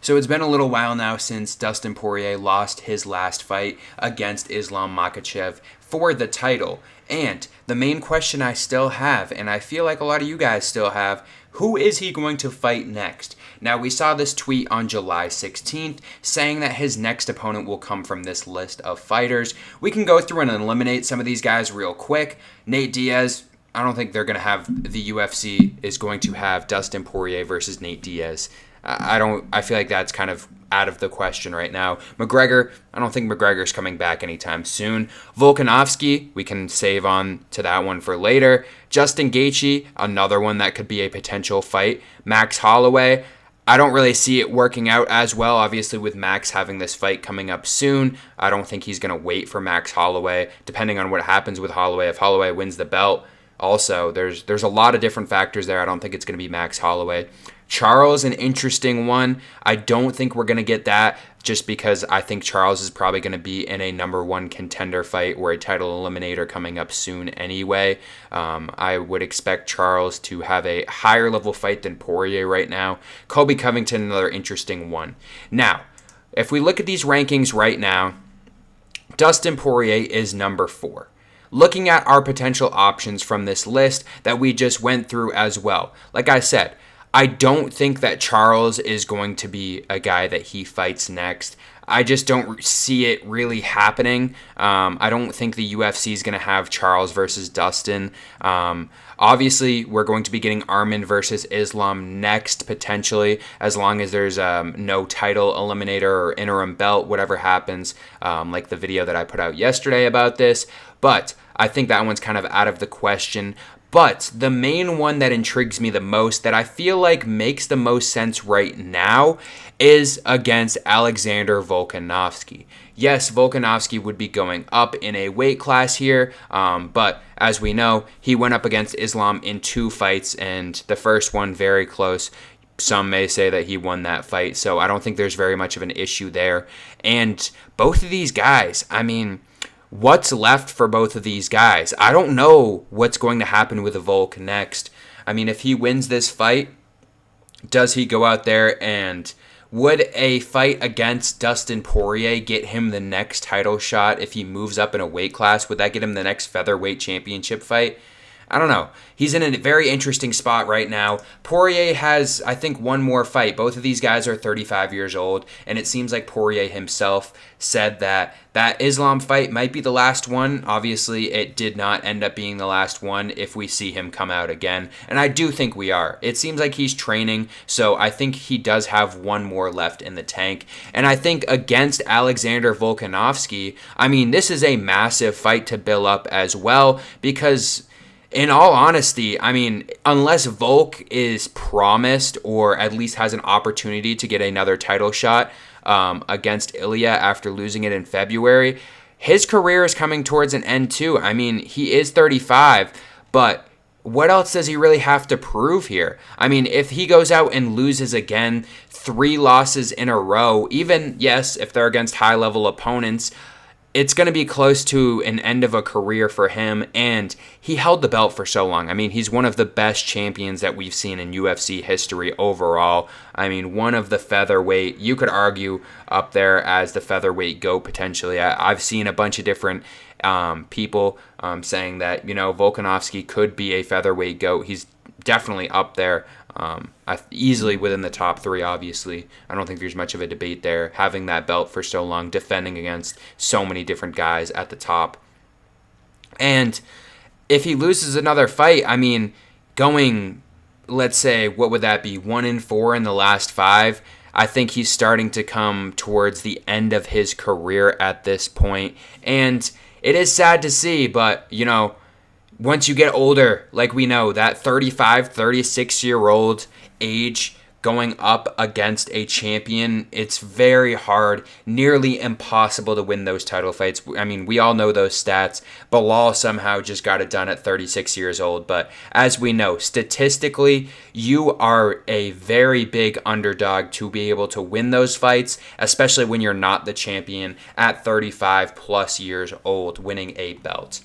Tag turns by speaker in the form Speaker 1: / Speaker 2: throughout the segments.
Speaker 1: So it's been a little while now since Dustin Poirier lost his last fight against Islam Makhachev for the title. And the main question I still have, and I feel like a lot of you guys still have, who is he going to fight next? Now, we saw this tweet on July 16th saying that his next opponent will come from this list of fighters. We can go through and eliminate some of these guys real quick. Nate Diaz, I don't think they're going to have, the UFC is going to have Dustin Poirier versus Nate Diaz. I feel like that's kind of out of the question right now. McGregor, I don't think McGregor's coming back anytime soon. Volkanovski, we can save on to that one for later. Justin Gaethje, another one that could be a potential fight. Max Holloway, I don't really see it working out as well, obviously, with Max having this fight coming up soon. I don't think he's going to wait for Max Holloway, depending on what happens with Holloway. If Holloway wins the belt, also, there's a lot of different factors there. I don't think it's going to be Max Holloway. Charles, an interesting one. I don't think we're going to get that just because I think Charles is probably going to be in a number one contender fight or a title eliminator coming up soon anyway. I would expect Charles to have a higher level fight than Poirier right now. Colby Covington, another interesting one. Now, if we look at these rankings right now, Dustin Poirier is number 4. Looking at our potential options from this list that we just went through as well. Like I said, I don't think that Charles is going to be a guy that he fights next. I just don't see it really happening. I don't think the UFC is going to have Charles versus Dustin. Obviously, we're going to be getting Arman versus Islam next, potentially, as long as there's no title eliminator or interim belt, whatever happens, like the video that I put out yesterday about this. But I think that one's kind of out of the question. But the main one that intrigues me the most, that I feel like makes the most sense right now, is against Alexander Volkanovski. Yes, Volkanovski would be going up in a weight class here, but as we know, he went up against Islam in 2 fights, and the first one very close. Some may say that he won that fight, so I don't think there's very much of an issue there. And both of these guys, I mean, what's left for both of these guys? I don't know what's going to happen with Volk next. I mean, if he wins this fight, does he go out there and would a fight against Dustin Poirier get him the next title shot if he moves up in a weight class? Would that get him the next featherweight championship fight? I don't know. He's in a very interesting spot right now. Poirier has, I think, one more fight. Both of these guys are 35 years old, and it seems like Poirier himself said that Islam fight might be the last one. Obviously, it did not end up being the last one if we see him come out again, and I do think we are. It seems like he's training, so I think he does have one more left in the tank. And I think against Alexander Volkanovski, I mean, this is a massive fight to build up as well, because in all honesty, I mean, unless Volk is promised or at least has an opportunity to get another title shot against Ilya after losing it in February, his career is coming towards an end too. I mean, he is 35, but what else does he really have to prove here? I mean, if he goes out and loses again, 3 losses in a row, even, yes, if they're against high-level opponents, it's going to be close to an end of a career for him, and he held the belt for so long. I mean, he's one of the best champions that we've seen in UFC history overall. I mean, one of the featherweight, you could argue up there as the featherweight GOAT potentially. I've seen a bunch of different people saying that, you know, Volkanovski could be a featherweight GOAT. He's definitely up there. Easily within the top 3, obviously. I don't think there's much of a debate there, having that belt for so long, defending against so many different guys at the top. And if he loses another fight, I mean, going, let's say, what would that be, 1-4 in the last 5, I think he's starting to come towards the end of his career at this point. And it is sad to see, but, you know, once you get older, like we know, that 35, 36-year-old age going up against a champion, it's very hard, nearly impossible to win those title fights. I mean, we all know those stats. Bilal somehow just got it done at 36 years old. But as we know, statistically, you are a very big underdog to be able to win those fights, especially when you're not the champion at 35 plus years old, winning a belt.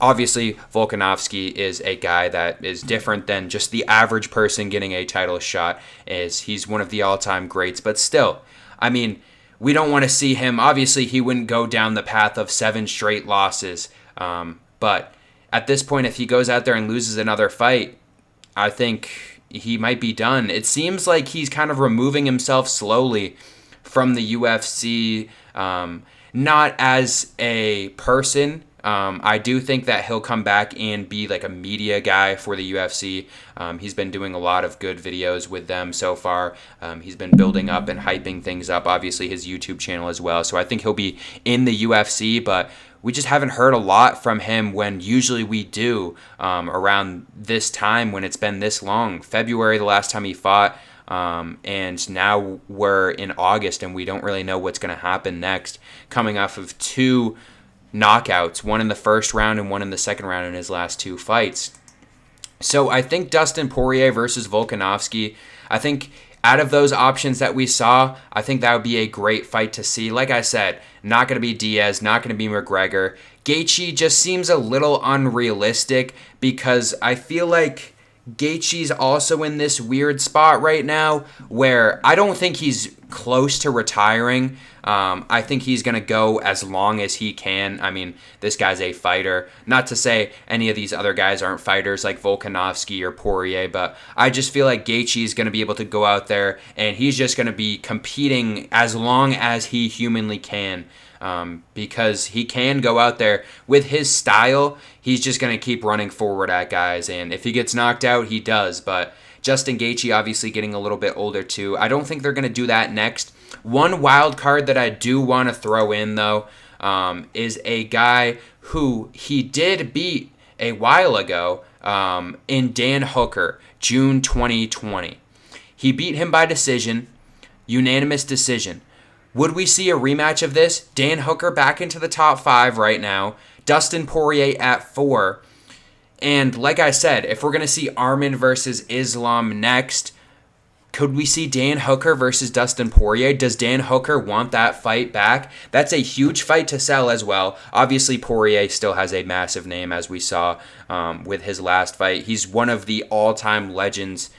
Speaker 1: Obviously, Volkanovski is a guy that is different than just the average person getting a title shot. He's one of the all-time greats, but still, I mean, we don't want to see him. Obviously, he wouldn't go down the path of 7 straight losses. But at this point, if he goes out there and loses another fight, I think he might be done. It seems like he's kind of removing himself slowly from the UFC, not as a person. I do think that he'll come back and be like a media guy for the UFC. He's been doing a lot of good videos with them so far. He's been building up and hyping things up, obviously his YouTube channel as well. So I think he'll be in the UFC, but we just haven't heard a lot from him when usually we do around this time when it's been this long. February, the last time he fought. And now we're in August and we don't really know what's going to happen next, coming off of 2 knockouts, one in the first round and one in the second round in his last 2 fights. So I think Dustin Poirier versus Volkanovski, I think out of those options that we saw, I think that would be a great fight to see. Like I said, not going to be Diaz, not going to be McGregor. Gaethje just seems a little unrealistic because I feel like Gaethje's also in this weird spot right now where I don't think he's close to retiring. I think he's going to go as long as he can. I mean, this guy's a fighter. Not to say any of these other guys aren't fighters like Volkanovski or Poirier, but I just feel like Gaethje is going to be able to go out there and he's just going to be competing as long as he humanly can. Because he can go out there with his style. He's just going to keep running forward at guys. And if he gets knocked out, he does. But Justin Gaethje obviously getting a little bit older too. I don't think they're going to do that next. One wild card that I do want to throw in, though, is a guy who he did beat a while ago in Dan Hooker, June 2020. He beat him by decision, unanimous decision. Would we see a rematch of this? Dan Hooker back into the top 5 right now. Dustin Poirier at 4. And like I said, if we're going to see Arman versus Islam next, could we see Dan Hooker versus Dustin Poirier? Does Dan Hooker want that fight back? That's a huge fight to sell as well. Obviously, Poirier still has a massive name, as we saw with his last fight. He's one of the all-time legends,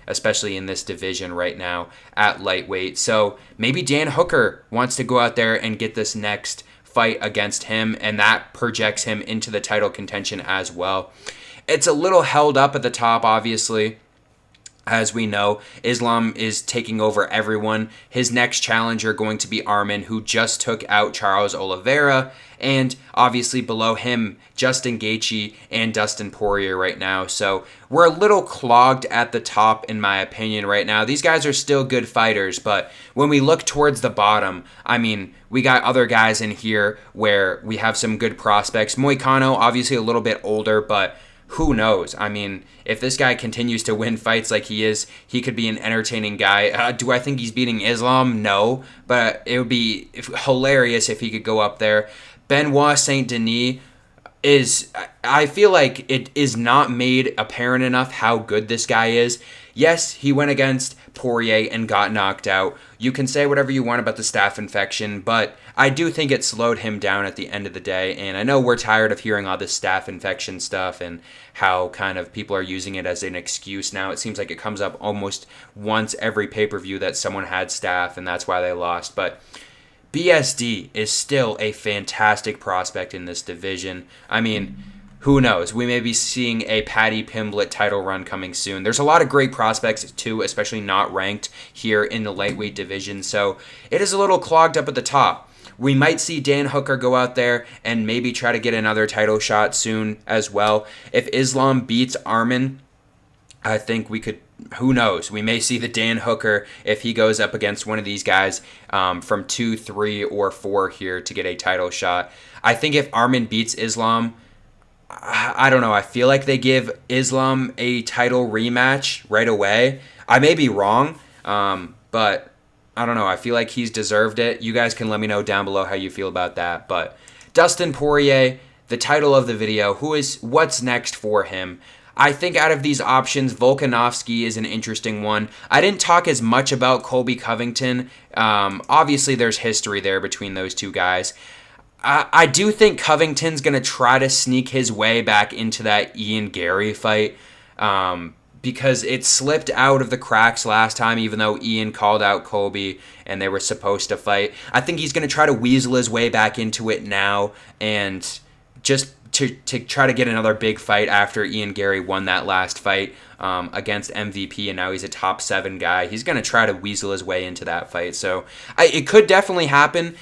Speaker 1: especially in this division right now at lightweight. So maybe Dan Hooker wants to go out there and get this next fight against him, and that projects him into the title contention as well. It's a little held up at the top, obviously. As we know, Islam is taking over everyone. His next challenger going to be Arman, who just took out Charles Oliveira. And obviously below him, Justin Gaethje and Dustin Poirier right now. So we're a little clogged at the top, in my opinion, right now. These guys are still good fighters, but when we look towards the bottom, I mean, we got other guys in here where we have some good prospects. Moicano, obviously a little bit older, but who knows? I mean, if this guy continues to win fights like he is, he could be an entertaining guy. Do I think he's beating Islam? No, but it would be hilarious if he could go up there. Benoit Saint Denis I feel like it is not made apparent enough how good this guy is. Yes, he went against Poirier and got knocked out. You can say whatever you want about the staph infection, but I do think it slowed him down at the end of the day. And I know we're tired of hearing all this staph infection stuff and how kind of people are using it as an excuse now. It seems like it comes up almost once every pay-per-view that someone had staph and that's why they lost. But BSD is still a fantastic prospect in this division. I mean, who knows? We may be seeing a Paddy Pimblett title run coming soon. There's a lot of great prospects too, especially not ranked here in the lightweight division. So it is a little clogged up at the top. We might see Dan Hooker go out there and maybe try to get another title shot soon as well. If Islam beats Arman, I think we could, who knows? We may see the Dan Hooker if he goes up against one of these guys from 2, 3, or 4 here to get a title shot. I think if Arman beats Islam, I don't know. I feel like they give Islam a title rematch right away. I may be wrong, but I don't know. I feel like he's deserved it. You guys can let me know down below how you feel about that. But Dustin Poirier, the title of the video, what's next for him? I think out of these options, Volkanovski is an interesting one. I didn't talk as much about Colby Covington. Obviously, there's history there between those two guys. I do think Covington's going to try to sneak his way back into that Ian Gary fight because it slipped out of the cracks last time, even though Ian called out Colby and they were supposed to fight. I think he's going to try to weasel his way back into it now and just to try to get another big fight after Ian Gary won that last fight against MVP, and now he's a top 7 guy. He's going to try to weasel his way into that fight. So it could definitely happen.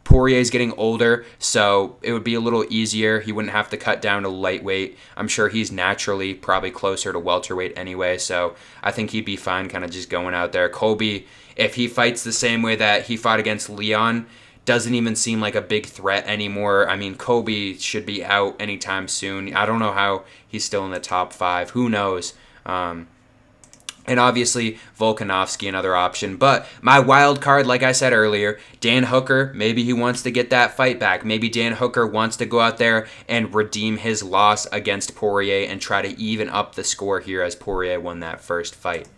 Speaker 1: Poirier's getting older, so it would be a little easier. He wouldn't have to cut down to lightweight. I'm sure he's naturally probably closer to welterweight anyway, so I think he'd be fine kind of just going out there. Colby, if he fights the same way that he fought against Leon, doesn't even seem like a big threat anymore. I mean, Colby should be out anytime soon. I don't know how he's still in the top 5. Who knows? And obviously, Volkanovski, another option. But my wild card, like I said earlier, Dan Hooker, maybe he wants to get that fight back. Maybe Dan Hooker wants to go out there and redeem his loss against Poirier and try to even up the score here as Poirier won that first fight.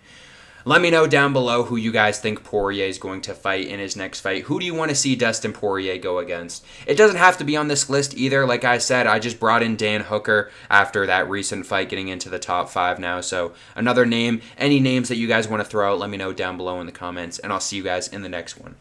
Speaker 1: Let me know down below who you guys think Poirier is going to fight in his next fight. Who do you want to see Dustin Poirier go against? It doesn't have to be on this list either. Like I said, I just brought in Dan Hooker after that recent fight getting into the top 5 now. So another name, any names that you guys want to throw out, let me know down below in the comments, and I'll see you guys in the next one.